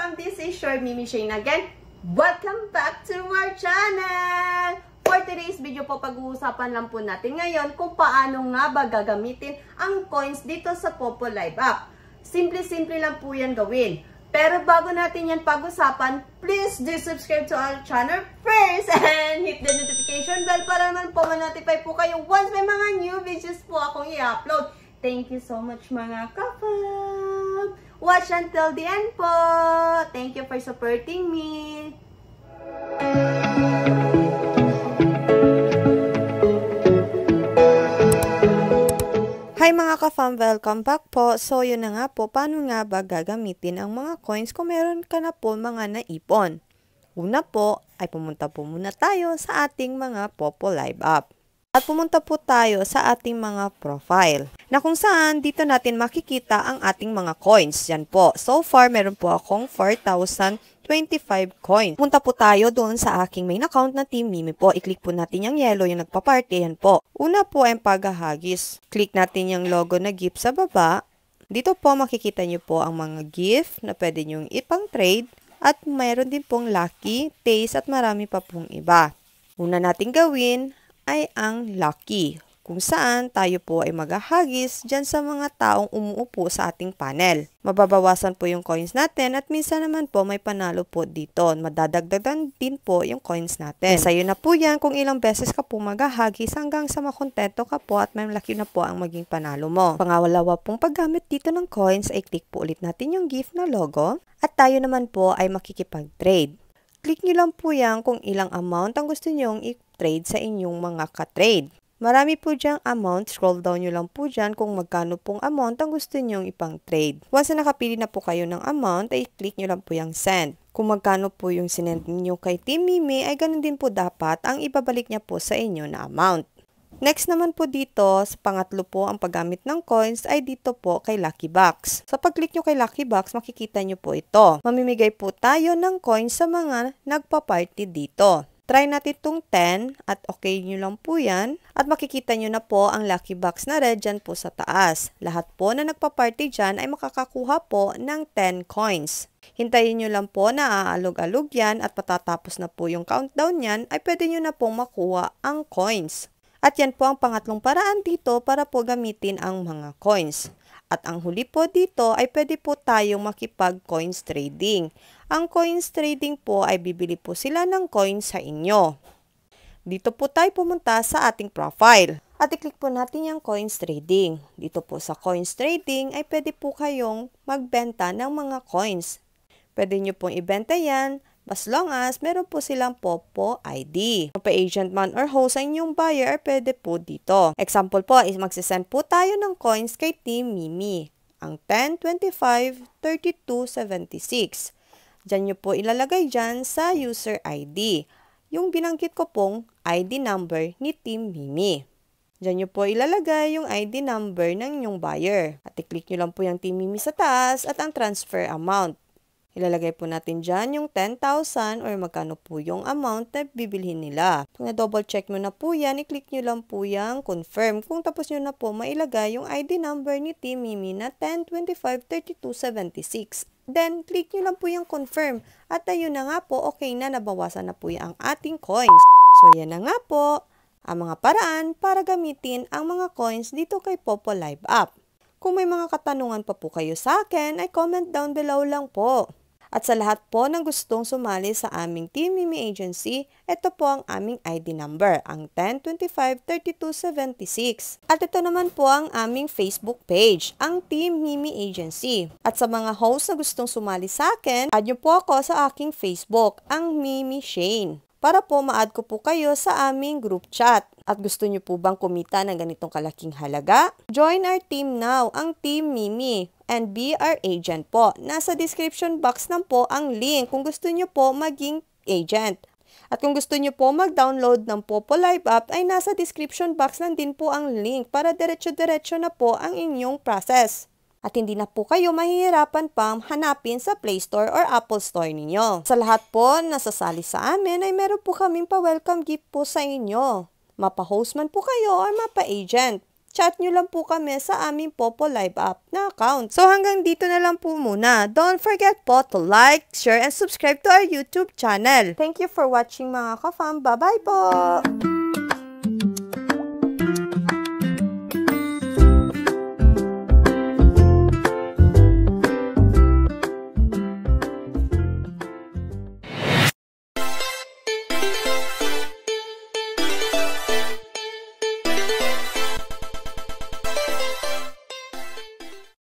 Ka-Fam, this is your Mimi Shane again. Welcome back to our channel! For today's video po, pag-uusapan lang po natin ngayon kung paano nga ba gagamitin ang coins dito sa Popo Live app. Simple-simple lang po yan gawin. Pero bago natin yan pag-usapan, please do subscribe to our channel first and hit the notification bell para naman po ma-notify po kayo once may mga new videos po akong i-upload. Thank you so much mga Ka-Fam! Watch until the end po! Thank you for supporting me! Hi mga Ka-Fam! Welcome back po! So yun na nga po, paano nga ba gagamitin ang mga coins kung meron ka na po mga naipon? Una po ay pumunta po muna tayo sa ating mga Popo Live app. At pumunta po tayo sa ating mga profile, na kung saan dito natin makikita ang ating mga coins. Yan po. So far, meron po akong 4,025 coins. Pumunta po tayo doon sa aking main account na Team Mimi po. I-click po natin yung yellow, yung nagpa-party. Yan po. Una po ay paghahagis. Click natin yung logo na gift sa baba. Dito po makikita nyo po ang mga gift na pwede nyong ipang-trade. At mayroon din pong lucky, taste at marami pa pong iba. Una nating gawin ay ang lucky, kung saan tayo po ay maghahagis dyan sa mga taong umuupo sa ating panel. Mababawasan po yung coins natin at minsan naman po may panalo po dito. Madadagdagan din po yung coins natin. Sa'yo na po yan kung ilang beses ka po maghahagis hanggang sa makontento ka po at may laki na po ang maging panalo mo. Pangawalawa pong paggamit dito ng coins ay click po ulit natin yung gift na logo at tayo naman po ay makikipag-trade. Click nyo lang po yan kung ilang amount ang gusto nyong i-trade sa inyong mga ka-trade. Marami po dyang amount, scroll down nyo lang po dyan kung magkano pong amount ang gusto nyong ipang-trade. Once na nakapili na po kayo ng amount, ay click nyo lang po yung send. Kung magkano po yung sinend niyo kay Team Mimi, ay ganun din po dapat ang ibabalik niya po sa inyo na amount. Next naman po dito, sa pangatlo po ang paggamit ng coins ay dito po kay Lucky Box. Sa pag-click nyo kay Lucky Box, makikita nyo po ito. Mamimigay po tayo ng coins sa mga nagpa-party dito. Try natin itong 10 at okay nyo lang po yan. At makikita nyo na po ang Lucky Box na red dyan po sa taas. Lahat po na nagpa-party dyan ay makakakuha po ng 10 coins. Hintayin nyo lang po na aalog-alog yan at patatapos na po yung countdown yan ay pwede nyo na pong makuha ang coins. At yan po ang pangatlong paraan dito para po gamitin ang mga coins. At ang huli po dito ay pwede po tayong makipag-coins trading. Ang coins trading po ay bibili po sila ng coins sa inyo. Dito po tayo pumunta sa ating profile. At i-click po natin yung coins trading. Dito po sa coins trading ay pwede po kayong magbenta ng mga coins. Pwede nyo pong ibenta yan as long as meron po silang Popo ID. Kung pa-agent man or host ang inyong buyer, pwede po dito. Example po is magsisend po tayo ng coins kay Team Mimi. Ang 10, 25, 32, 76. Diyan nyo po ilalagay dyan sa user ID. Yung binanggit ko pong ID number ni Team Mimi. Diyan nyo po ilalagay yung ID number ng inyong buyer. At i-click nyo lang po yung Team Mimi sa taas at ang transfer amount. Ilalagay po natin dyan yung 10,000 or magkano po yung amount na bibilhin nila. Kung na-double check mo na po yan, i-click nyo lang po yung confirm. Kung tapos nyo na po mailagay yung ID number ni Team Mimi na 10, 25, 32, 76. Then, click nyo lang po yung confirm. At ayun na nga po, okay na, nabawasan na po yung ating coins. So, yan na nga po ang mga paraan para gamitin ang mga coins dito kay Popo Live app. Kung may mga katanungan pa po kayo sa akin, ay comment down below lang po. At sa lahat po ng gustong sumali sa aming Team Mimi Agency, ito po ang aming ID number, ang 10253276. At ito naman po ang aming Facebook page, ang Team Mimi Agency. At sa mga host na gustong sumali sa akin, add nyo po ako sa aking Facebook, ang Mimi Shane, para po ma-add ko po kayo sa aming group chat. At gusto nyo po bang kumita ng ganitong kalaking halaga? Join our team now, ang Team Mimi, and be our agent po. Nasa description box lang po ang link kung gusto nyo po maging agent. At kung gusto nyo po mag-download ng Popo Live app, ay nasa description box lang din po ang link para diretso-diretso na po ang inyong process. At hindi na po kayo mahihirapan pang hanapin sa Play Store or Apple Store ninyo. Sa lahat po na sasali sa amin ay meron po kaming pa-welcome gift po sa inyo. Mapa-host man po kayo or mapa-agent. chat nyo lang po kami sa aming Popo Live app na account. So hanggang dito na lang po muna. Don't forget po to like, share, and subscribe to our YouTube channel. Thank you for watching mga ka-fam. Bye-bye po!